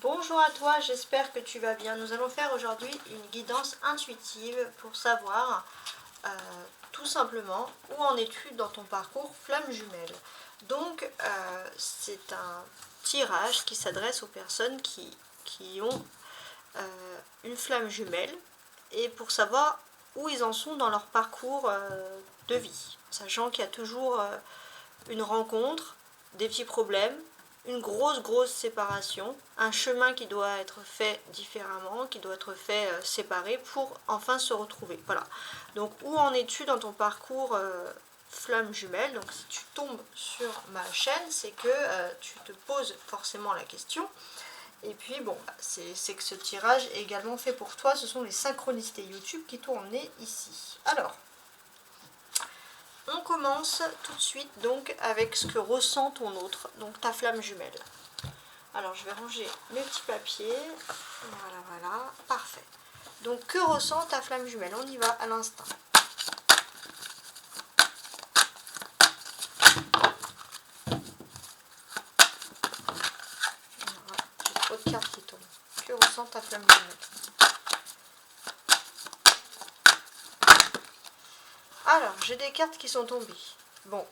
Bonjour à toi, j'espère que tu vas bien. Nous allons faire aujourd'hui une guidance intuitive pour savoir tout simplement où en es-tu dans ton parcours flamme jumelle. Donc c'est un tirage qui s'adresse aux personnes qui ont une flamme jumelle et pour savoir où ils en sont dans leur parcours de vie. Sachant qu'il y a toujours une rencontre, des petits problèmes, une grosse séparation, un chemin qui doit être fait différemment, qui doit être fait séparé pour enfin se retrouver. Voilà. Donc où en es-tu dans ton parcours flamme jumelle? Donc si tu tombes sur ma chaîne, c'est que tu te poses forcément la question. Et puis bon, c'est que ce tirage est également fait pour toi. Ce sont les synchronicités YouTube qui t'ont emmené ici. Alors, on commence tout de suite donc avec ce que ressent ton autre, donc ta flamme jumelle. Alors je vais ranger mes petits papiers, voilà, parfait. Donc que ressent ta flamme jumelle? On y va à l'instant. J'ai trop de cartes qui tombent. Que ressent ta flamme jumelle? Alors, j'ai des cartes qui sont tombées. Bon,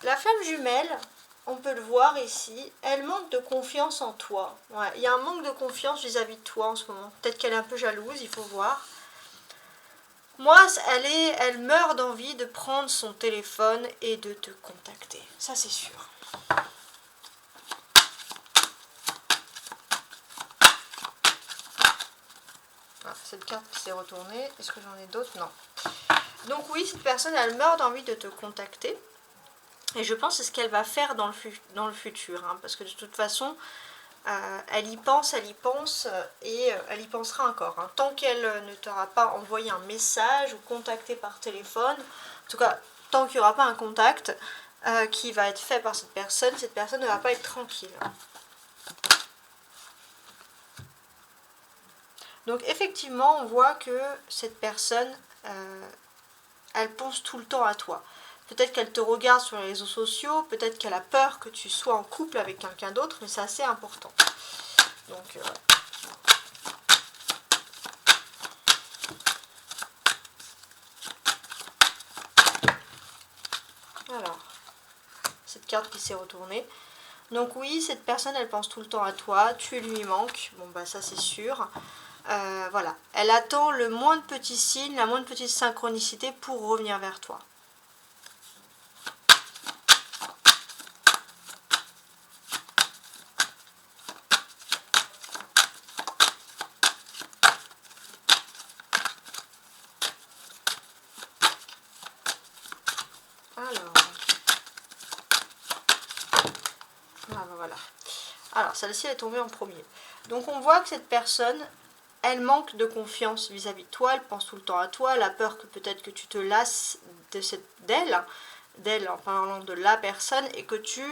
la flamme jumelle, on peut le voir ici, elle manque de confiance en toi. Ouais, il y a un manque de confiance vis-à-vis de toi en ce moment. Peut-être qu'elle est un peu jalouse, il faut voir. Moi, elle meurt d'envie de prendre son téléphone et de te contacter. Ça, c'est sûr. Ah, cette carte qui s'est retournée. Est-ce que j'en ai d'autres? Non. Donc oui, cette personne, elle meurt d'envie de te contacter. Et je pense que c'est ce qu'elle va faire dans le futur. Hein, parce que de toute façon, elle y pense et elle y pensera encore. Hein. Tant qu'elle ne t'aura pas envoyé un message ou contacté par téléphone, en tout cas, tant qu'il n'y aura pas un contact qui va être fait par cette personne ne va pas être tranquille. Donc effectivement, on voit que cette personne, elle pense tout le temps à toi. Peut-être qu'elle te regarde sur les réseaux sociaux, peut-être qu'elle a peur que tu sois en couple avec quelqu'un d'autre, mais c'est assez important. Donc, alors, cette carte qui s'est retournée. Donc oui, cette personne, elle pense tout le temps à toi, tu lui manques, bon bah ça c'est sûr. Voilà, elle attend le moindre petit signe, la moindre petite synchronicité pour revenir vers toi. Alors, celle-ci est tombée en premier. Donc, on voit que cette personne, elle manque de confiance vis-à-vis de toi. Elle pense tout le temps à toi. Elle a peur que peut-être que tu te lasses d'elle en parlant de la personne et que tu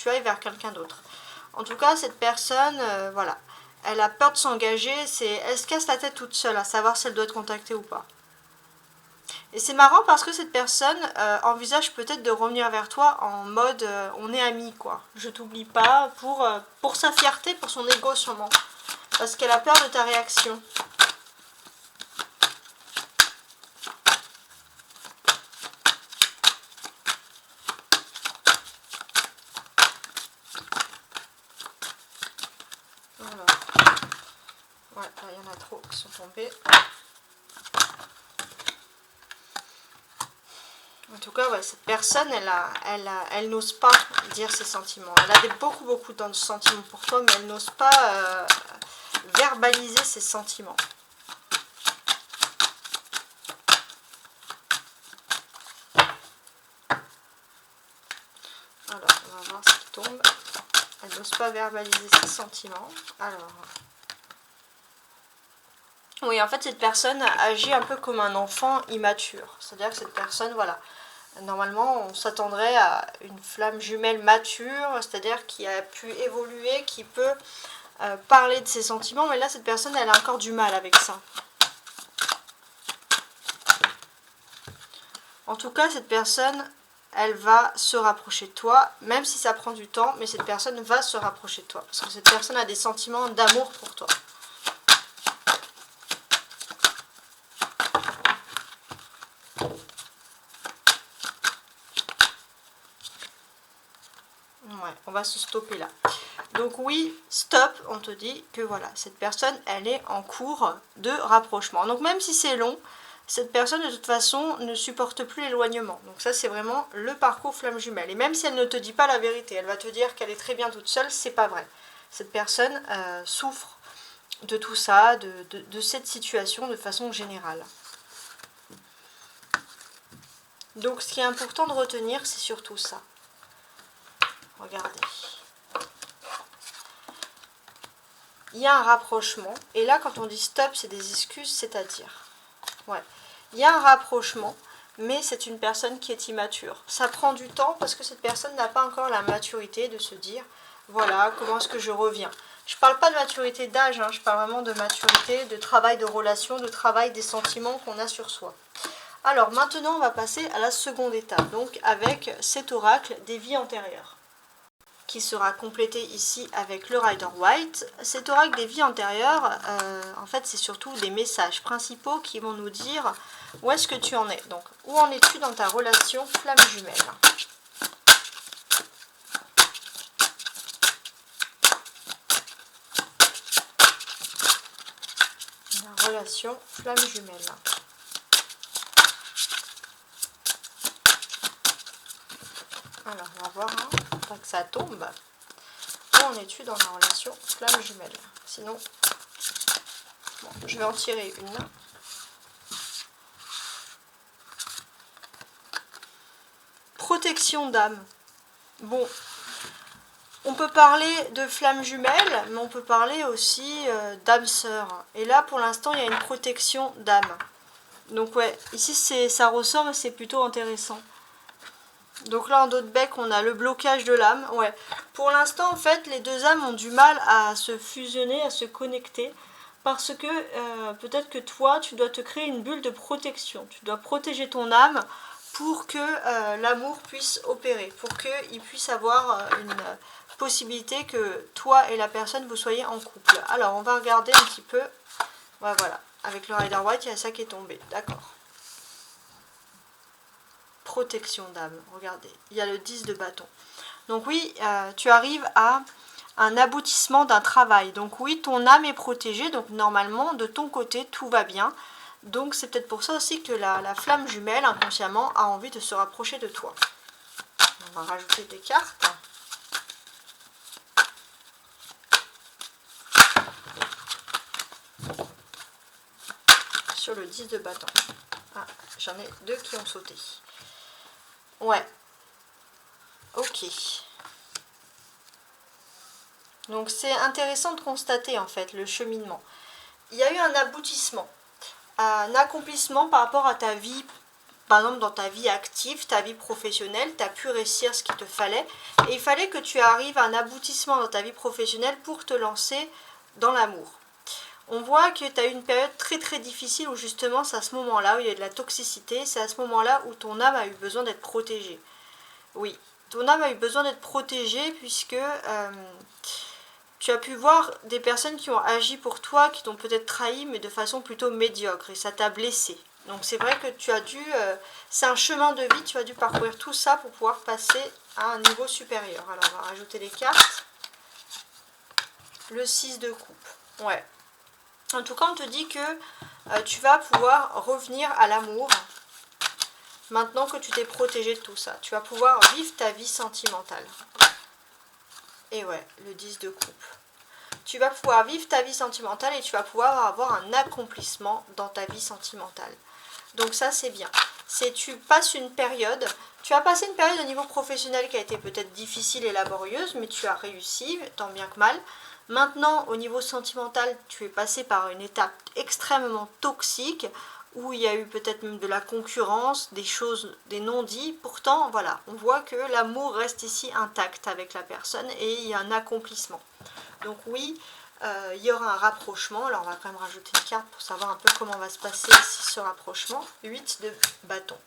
ailles vers quelqu'un d'autre. En tout cas, cette personne, voilà, elle a peur de s'engager. Elle se casse la tête toute seule à savoir si elle doit être contactée ou pas. Et c'est marrant parce que cette personne envisage peut-être de revenir vers toi en mode on est amis quoi. Je t'oublie pas pour sa fierté, pour son ego sûrement. Parce qu'elle a peur de ta réaction. Alors. Ouais, il y en a trop qui sont tombés. En tout cas, ouais, cette personne, elle n'ose pas dire ses sentiments. Elle a beaucoup de sentiments pour toi, mais elle n'ose pas verbaliser ses sentiments. Alors, on va voir ce qui tombe. Elle n'ose pas verbaliser ses sentiments. Alors... Oui, en fait, cette personne agit un peu comme un enfant immature. C'est-à-dire que cette personne, voilà, normalement, on s'attendrait à une flamme jumelle mature, c'est-à-dire qui a pu évoluer, qui peut parler de ses sentiments, mais là, cette personne, elle a encore du mal avec ça. En tout cas, cette personne, elle va se rapprocher de toi, même si ça prend du temps, mais cette personne va se rapprocher de toi, parce que cette personne a des sentiments d'amour pour toi. Ouais, on va se stopper là. Donc oui, stop, on te dit que voilà, cette personne, elle est en cours de rapprochement. Donc même si c'est long, cette personne de toute façon ne supporte plus l'éloignement. Donc ça c'est vraiment le parcours flamme jumelle. Et même si elle ne te dit pas la vérité, elle va te dire qu'elle est très bien toute seule, c'est pas vrai. Cette personne souffre de tout ça, de cette situation de façon générale. Donc ce qui est important de retenir, c'est surtout ça. Regardez. Il y a un rapprochement. Et là, quand on dit stop, c'est des excuses, c'est-à-dire... Ouais. Il y a un rapprochement, mais c'est une personne qui est immature. Ça prend du temps parce que cette personne n'a pas encore la maturité de se dire, voilà, comment est-ce que je reviens. Je ne parle pas de maturité d'âge, hein, je parle vraiment de maturité, de travail de relation, de travail des sentiments qu'on a sur soi. Alors maintenant, on va passer à la seconde étape, donc avec cet oracle des vies antérieures, qui sera complété ici avec le Rider White. Cet oracle des vies antérieures, en fait, c'est surtout des messages principaux qui vont nous dire où est-ce que tu en es. Donc, où en es-tu dans ta relation flamme jumelle? La relation flamme jumelle. Alors, on va voir, hein, pas que ça tombe. Où en es-tu dans la relation flamme jumelle? Sinon, bon, je vais en tirer une. Protection d'âme. Bon, on peut parler de flamme jumelle, mais on peut parler aussi d'âme sœur. Et là, pour l'instant, il y a une protection d'âme. Donc ouais, ici ça ressort, mais c'est plutôt intéressant. Donc là, en dos de bec, on a le blocage de l'âme. Ouais. Pour l'instant, en fait, les deux âmes ont du mal à se fusionner, à se connecter. Parce que peut-être que toi, tu dois te créer une bulle de protection. Tu dois protéger ton âme pour que l'amour puisse opérer. Pour qu'il puisse avoir une possibilité que toi et la personne, vous soyez en couple. Alors, on va regarder un petit peu. Ouais, voilà. Avec le Rider White, il y a ça qui est tombé. D'accord. Protection d'âme, regardez, il y a le 10 de bâton. Donc oui, tu arrives à un aboutissement d'un travail. Donc oui, ton âme est protégée, donc normalement, de ton côté, tout va bien. Donc c'est peut-être pour ça aussi que la flamme jumelle, inconsciemment, a envie de se rapprocher de toi. On va rajouter des cartes. Sur le 10 de bâton. Ah, j'en ai deux qui ont sauté. Ouais. Ok. Donc c'est intéressant de constater en fait le cheminement. Il y a eu un aboutissement, un accomplissement par rapport à ta vie, par exemple dans ta vie active, ta vie professionnelle, tu as pu réussir ce qu'il te fallait. Et il fallait que tu arrives à un aboutissement dans ta vie professionnelle pour te lancer dans l'amour. On voit que tu as eu une période très très difficile où justement c'est à ce moment-là où il y a de la toxicité, c'est à ce moment-là où ton âme a eu besoin d'être protégée. Oui, ton âme a eu besoin d'être protégée puisque tu as pu voir des personnes qui ont agi pour toi, qui t'ont peut-être trahi, mais de façon plutôt médiocre, et ça t'a blessé. Donc c'est vrai que tu as dû, c'est un chemin de vie, tu as dû parcourir tout ça pour pouvoir passer à un niveau supérieur. Alors on va rajouter les cartes. Le 6 de coupe. Ouais. En tout cas, on te dit que tu vas pouvoir revenir à l'amour. Maintenant que tu t'es protégé de tout ça, tu vas pouvoir vivre ta vie sentimentale. Et ouais, le 10 de coupe. Tu vas pouvoir vivre ta vie sentimentale et tu vas pouvoir avoir un accomplissement dans ta vie sentimentale. Donc ça, c'est bien. Tu passes une période, tu as passé une période au niveau professionnel qui a été peut-être difficile et laborieuse, mais tu as réussi, tant bien que mal. Maintenant, au niveau sentimental, tu es passé par une étape extrêmement toxique, où il y a eu peut-être même de la concurrence, des choses, des non-dits. Pourtant, voilà, on voit que l'amour reste ici intact avec la personne et il y a un accomplissement. Donc oui, il y aura un rapprochement. Alors on va quand même rajouter une carte pour savoir un peu comment va se passer ici ce rapprochement. 8 de bâton.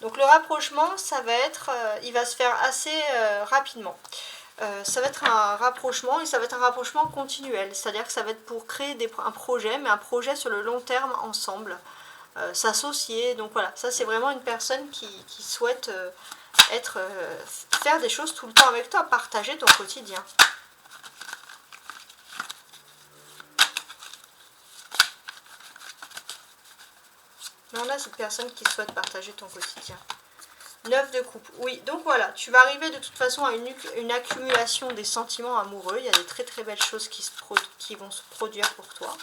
Donc le rapprochement, ça va être, il va se faire assez rapidement. Ça va être un rapprochement et ça va être un rapprochement continuel. C'est-à-dire que ça va être pour créer un projet, mais un projet sur le long terme ensemble. S'associer. Donc voilà, ça c'est vraiment une personne qui souhaite faire des choses tout le temps avec toi, partager ton quotidien. Non, là, cette personne qui souhaite partager ton quotidien. 9 de coupe. Oui, donc voilà, tu vas arriver de toute façon à une accumulation des sentiments amoureux. Il y a des très très belles choses qui vont se produire pour toi.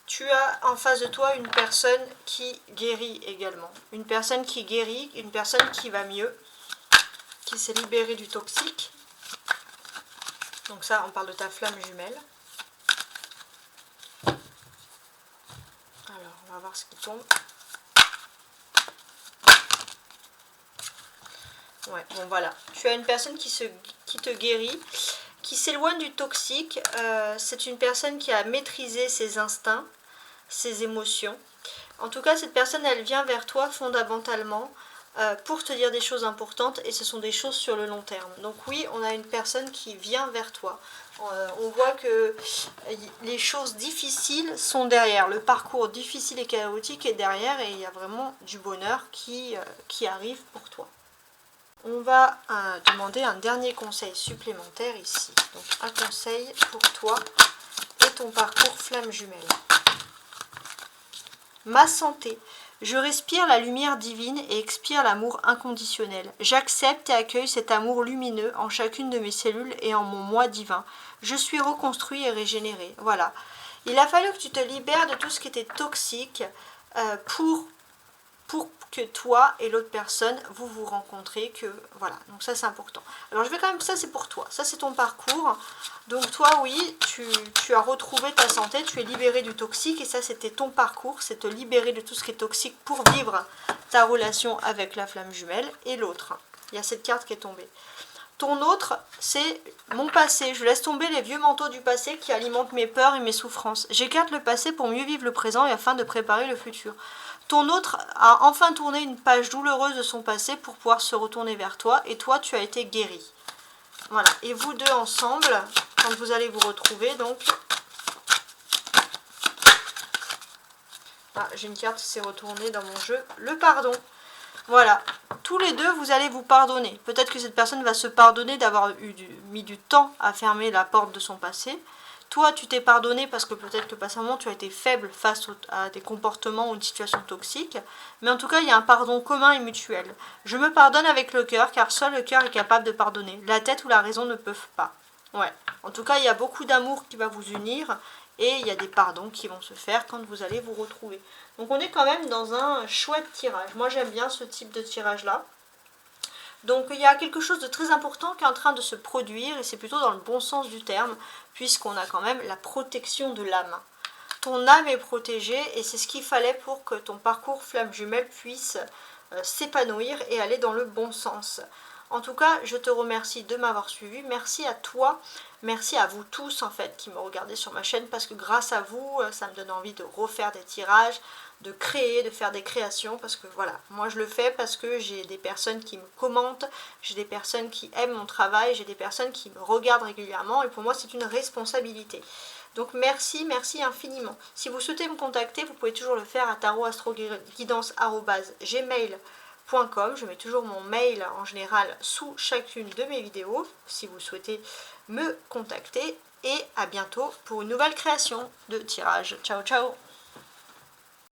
Tu as en face de toi une personne qui guérit également. Une personne qui guérit, une personne qui va mieux, qui s'est libérée du toxique. Donc ça, on parle de ta flamme jumelle. Alors, on va voir ce qui tombe. Ouais, bon voilà. Tu as une personne qui te guérit, qui s'éloigne du toxique. C'est une personne qui a maîtrisé ses instincts, ses émotions. En tout cas, cette personne, elle vient vers toi fondamentalement pour te dire des choses importantes et ce sont des choses sur le long terme. Donc oui, on a une personne qui vient vers toi. On voit que les choses difficiles sont derrière. Le parcours difficile et chaotique est derrière et il y a vraiment du bonheur qui arrive pour toi. On va demander un dernier conseil supplémentaire ici. Donc un conseil pour toi et ton parcours flamme jumelle. Ma santé. Je respire la lumière divine et expire l'amour inconditionnel. J'accepte et accueille cet amour lumineux en chacune de mes cellules et en mon moi divin. Je suis reconstruit et régénéré. Voilà. Il a fallu que tu te libères de tout ce qui était toxique pour que toi et l'autre personne, vous rencontrez, que voilà, donc ça c'est important. Alors je vais quand même, ça c'est pour toi, ça c'est ton parcours, donc toi oui, tu as retrouvé ta santé, tu es libéré du toxique et ça c'était ton parcours, c'est te libérer de tout ce qui est toxique pour vivre ta relation avec la flamme jumelle. Et l'autre, il y a cette carte qui est tombée. Ton autre, c'est mon passé. Je laisse tomber les vieux manteaux du passé qui alimentent mes peurs et mes souffrances. J'écarte le passé pour mieux vivre le présent et afin de préparer le futur. Ton autre a enfin tourné une page douloureuse de son passé pour pouvoir se retourner vers toi. Et toi, tu as été guéri. Voilà. Et vous deux ensemble, quand vous allez vous retrouver, donc... Ah, j'ai une carte qui s'est retournée dans mon jeu. Le pardon. Voilà. Tous les deux, vous allez vous pardonner. Peut-être que cette personne va se pardonner d'avoir mis du temps à fermer la porte de son passé. Toi, tu t'es pardonné parce que peut-être que passément, tu as été faible face à des comportements ou une situation toxique. Mais en tout cas, il y a un pardon commun et mutuel. Je me pardonne avec le cœur, car seul le cœur est capable de pardonner. La tête ou la raison ne peuvent pas. Ouais. En tout cas, il y a beaucoup d'amour qui va vous unir. Et il y a des pardons qui vont se faire quand vous allez vous retrouver. Donc on est quand même dans un chouette tirage. Moi j'aime bien ce type de tirage là. Donc il y a quelque chose de très important qui est en train de se produire. Et c'est plutôt dans le bon sens du terme. Puisqu'on a quand même la protection de l'âme. Ton âme est protégée et c'est ce qu'il fallait pour que ton parcours flamme jumelle puisse s'épanouir et aller dans le bon sens. En tout cas, je te remercie de m'avoir suivi. Merci à toi, merci à vous tous en fait qui me regardez sur ma chaîne parce que grâce à vous, ça me donne envie de refaire des tirages, de créer, de faire des créations parce que voilà, moi je le fais parce que j'ai des personnes qui me commentent, j'ai des personnes qui aiment mon travail, j'ai des personnes qui me regardent régulièrement et pour moi c'est une responsabilité. Donc merci, merci infiniment. Si vous souhaitez me contacter, vous pouvez toujours le faire à tarotastroguidance@gmail.com. Je mets toujours mon mail en général sous chacune de mes vidéos si vous souhaitez me contacter et à bientôt pour une nouvelle création de tirage. Ciao ciao.